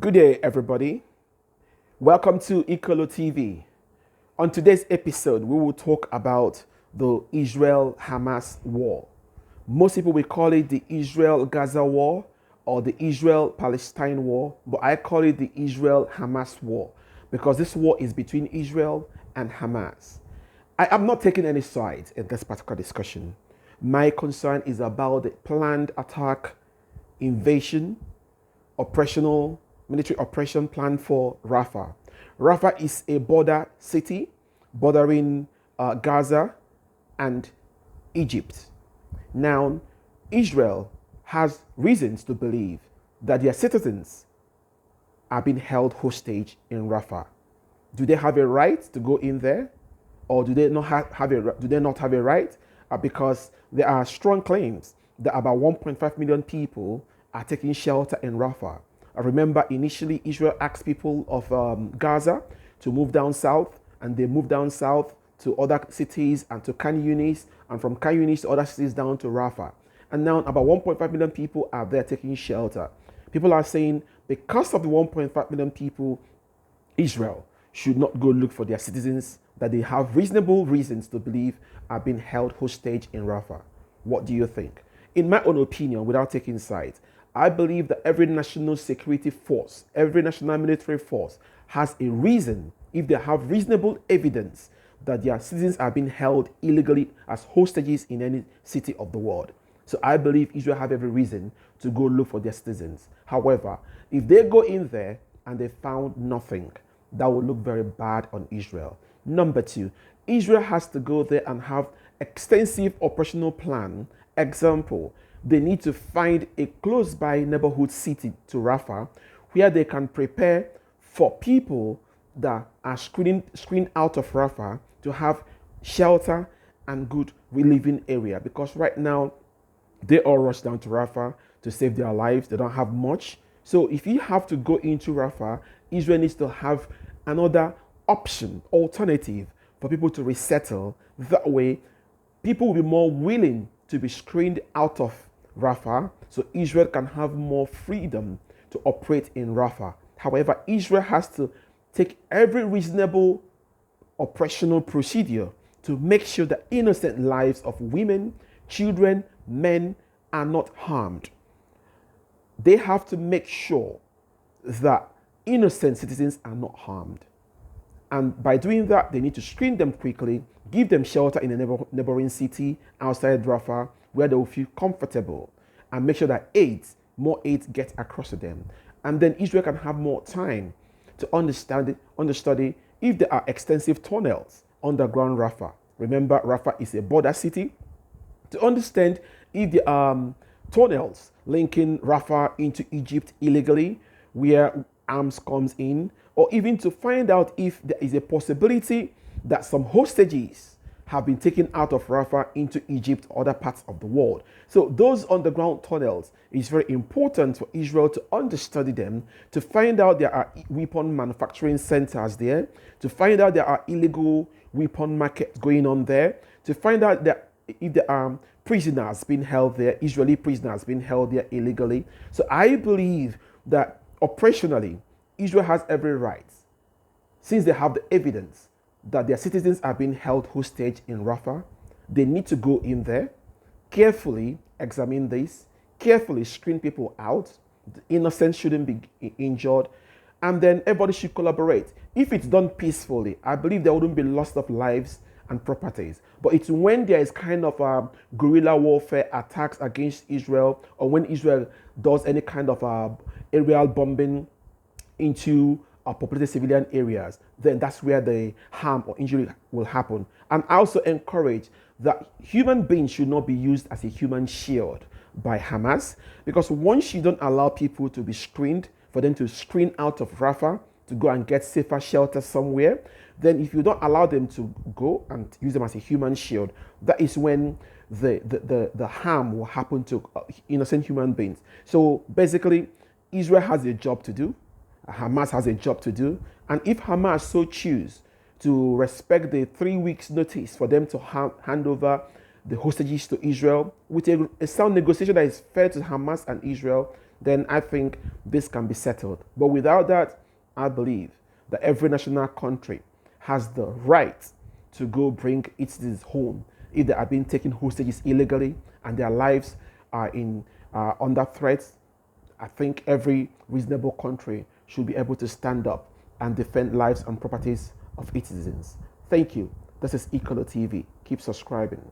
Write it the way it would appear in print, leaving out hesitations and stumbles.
Good day, everybody. Welcome to Ikolo TV. On today's episode, we will talk about the Israel-Hamas war. Most people will call it the Israel-Gaza war or the Israel-Palestine war, but I call it the Israel-Hamas war because this war is between Israel and Hamas. I am not taking any sides in this particular discussion. My concern is about the planned attack, invasion, operational military operation plan for Rafah. Rafah is a border city bordering Gaza and Egypt. Now, Israel has reasons to believe that their citizens are being held hostage in Rafah. Do they have a right to go in there, or do they not have a right? Because there are strong claims that about 1.5 million people are taking shelter in Rafah. I remember initially Israel asked people of Gaza to move down south, and they moved down south to other cities and to Khan Yunis, and from Khan Yunis to other cities down to Rafah. And now about 1.5 million people are there taking shelter. People are saying because of the 1.5 million people, Israel should not go look for their citizens that they have reasonable reasons to believe are being held hostage in Rafah. What do you think? In my own opinion, without taking sides, I believe that every national security force, every national military force has a reason, if they have reasonable evidence, that their citizens are being held illegally as hostages in any city of the world. So I believe Israel have every reason to go look for their citizens. However, if they go in there and they found nothing, that will look very bad on Israel. Number two, Israel has to go there and have extensive operational plan. Example, they need to find a close by neighborhood city to Rafah where they can prepare for people that are screened out of Rafah to have shelter and good reliving area, because right now they all rush down to Rafah to save their lives. They don't have much. So if you have to go into Rafah, Israel needs to have another option, alternative for people to resettle. That way, people will be more willing to be screened out of Rafah, so Israel can have more freedom to operate in Rafah. However, Israel has to take every reasonable operational procedure to make sure that innocent lives of women, children, men are not harmed. They have to make sure that innocent citizens are not harmed. And by doing that, they need to screen them quickly, give them shelter in a neighboring city outside Rafah where they will feel comfortable, and make sure that more aids get across to them. And then Israel can have more time to understudy if there are extensive tunnels underground Rafah. Remember, Rafah is a border city. To understand if there are tunnels linking Rafah into Egypt illegally, where arms comes in, or even to find out if there is a possibility that some hostages have been taken out of Rafah into Egypt or other parts of the world. So those underground tunnels is very important for Israel to understudy them, to find out there are weapon manufacturing centers there, to find out there are illegal weapon markets going on there, to find out that if there are prisoners being held there, Israeli prisoners being held there illegally. So I believe that operationally, Israel has every right, since they have the evidence that their citizens are being held hostage in Rafah. They need to go in there, carefully examine this, carefully screen people out. The innocent shouldn't be injured, and then everybody should collaborate. If it's done peacefully, I believe there wouldn't be loss of lives and properties. But it's when there is kind of guerrilla warfare attacks against Israel, or when Israel does any kind of aerial bombing into populated civilian areas, then that's where the harm or injury will happen. And I also encourage that human beings should not be used as a human shield by Hamas, because once you don't allow people to be screened, for them to screen out of Rafah to go and get safer shelter somewhere, then if you don't allow them to go and use them as a human shield, that is when the harm will happen to innocent human beings. So basically, Israel has a job to do. Hamas has a job to do. And if Hamas so choose to respect the 3 weeks notice for them to hand over the hostages to Israel with a sound negotiation that is fair to Hamas and Israel, then I think this can be settled. But without that, I believe that every national country has the right to go bring its citizens home if they are being taken hostages illegally and their lives are in under threat. I think every reasonable country should be able to stand up and defend lives and properties of its citizens. Thank you. This is Ecolo TV. Keep subscribing.